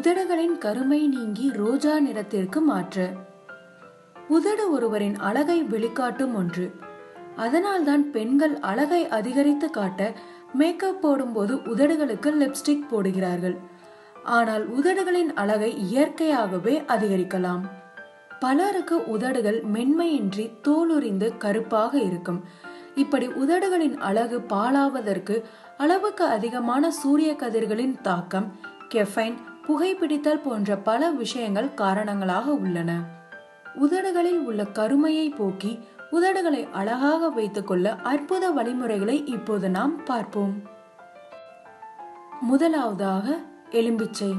உதடுகளின் கருமை நீங்கி ரோஜா நிறத்திற்கு மாற்று. உதடு ஒருவரின் அழகை வெளிக்காட்டும் ஒன்று. அதனால்தான் பெண்கள் அழகை அதிகரித்து காட்ட மேக்கப் போடும்போது உதடுகளுக்கு லிப்ஸ்டிக் போடுகிறார்கள். ஆனால் உதடுகளின் அழகை இயற்கையாகவே அதிகரிக்கலாம். பலருக்கு உதடுகள் மென்மையின்றி தோலுரிந்து கருப்பாக இருக்கும். இப்படி உதடுகளின் அழகு பாழாவதற்கு அளவுக்கு அதிகமான சூரிய கதிர்களின் தாக்கம், கெஃபைன், புகைப்பிடித்தல் போன்ற பல விஷயங்கள் காரணங்களாக உள்ளன. உதடுகளில் உள்ள கருமையை போக்கி உதடுகளை அழகாக வைத்துக் கொள்ள அற்புத வழிமுறைகளை இப்போது நாம் பார்ப்போம். முதலாவதாக எலும்பிச்சை.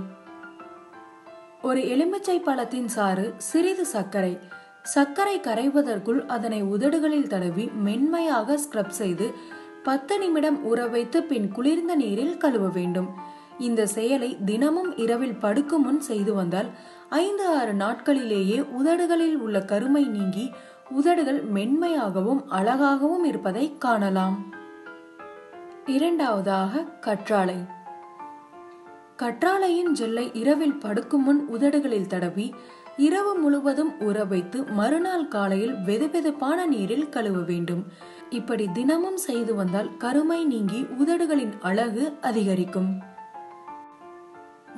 ஒரு எலுமிச்சை பழத்தின் சாறு, சிறிது சர்க்கரை. சர்க்கரை கரைவதற்குள் அதனை உதடுகளில் தடவி மென்மையாக ஸ்க்ரப் செய்து 10 நிமிடம் ஊற வைத்து பின் குளிர்ந்த நீரில் கழுவ வேண்டும். இந்த செயலை தினமும் இரவில் படுக்கும் முன் செய்து வந்தால் 5-6 நாட்களிலேயே உதடுகளில் உள்ள கருமை நீங்கி உதடுகள் மென்மையாகவும் அழகாகவும் இருப்பதை காணலாம். இரண்டாவதாக கற்றாழை. கற்றாழையின் ஜெல்லை இரவில் படுக்கும் முன் உதடுகளில் தடவி இரவு முழுவதும் ஊற வைத்து மறுநாள் காலையில் வெதுவெதுப்பான நீரில் கழுவ வேண்டும். இப்படி தினமும் செய்து வந்தால் கருமை நீங்கி உதடுகளின் அழகு அதிகரிக்கும்.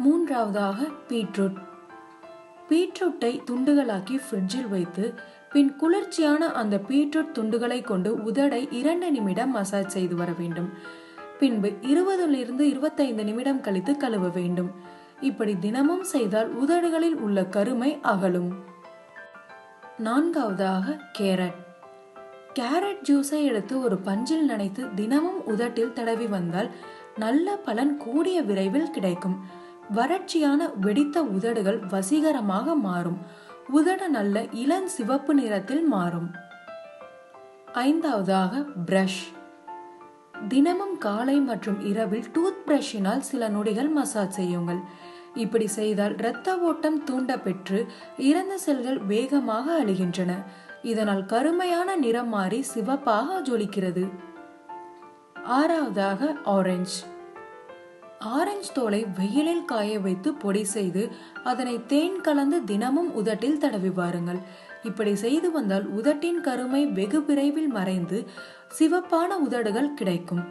மூன்றாவதாக பீட்ரூட். பீட்ரூட்டை துண்டுகளாக்கி ஃப்ரிட்ஜில் வைத்து பின் குளிர்ச்சியான அந்த பீட்ரூட் துண்டுகளை கொண்டு உதடை 2 நிமிடம் மசாஜ் செய்து வர வேண்டும். பின்பு 20-25 நிமிடம் கழித்து கழுவ வேண்டும். இப்படி தினமும் செய்தால் உதடுகளில் உள்ள கருமை அகலும். நான்காவதாக கேரட். கேரட் ஜூஸை எடுத்து ஒரு பஞ்சில் நனைத்து தினமும் உதட்டில் தடவி வந்தால் நல்ல பலன் கூடிய விரைவில் கிடைக்கும். வறட்சியான வெடித்த உதடுகள் வசீகரமாக மாறும். உதடு நல்ல இளம் சிவப்பு நிறத்தில் மாறும். ஐந்தாவதாக பிரஷ். தினமும் காலை மற்றும் இரவில் டூத் பிரஷினால் சில நொடிகள் மசாஜ் செய்யுங்கள். இப்படி செய்தால் இரத்த ஓட்டம் தூண்ட பெற்று இறந்த செல்கள் வேகமாக அழிகின்றன. இதனால் கருமையான நிறம் மாறி சிவப்பாக ஜொலிக்கிறது. ஆறாவதாக ஆரஞ்சு. ஆரஞ்சு தோலை வெயிலில் காய வைத்து பொடி செய்து அதனை தேன் கலந்து தினமும் உதட்டில் தடவி வாருங்கள். இப்படி செய்து வந்தால் உதட்டின் கருமை வெகு விரைவில் மறைந்து சிவப்பான உதடுகள் கிடைக்கும்.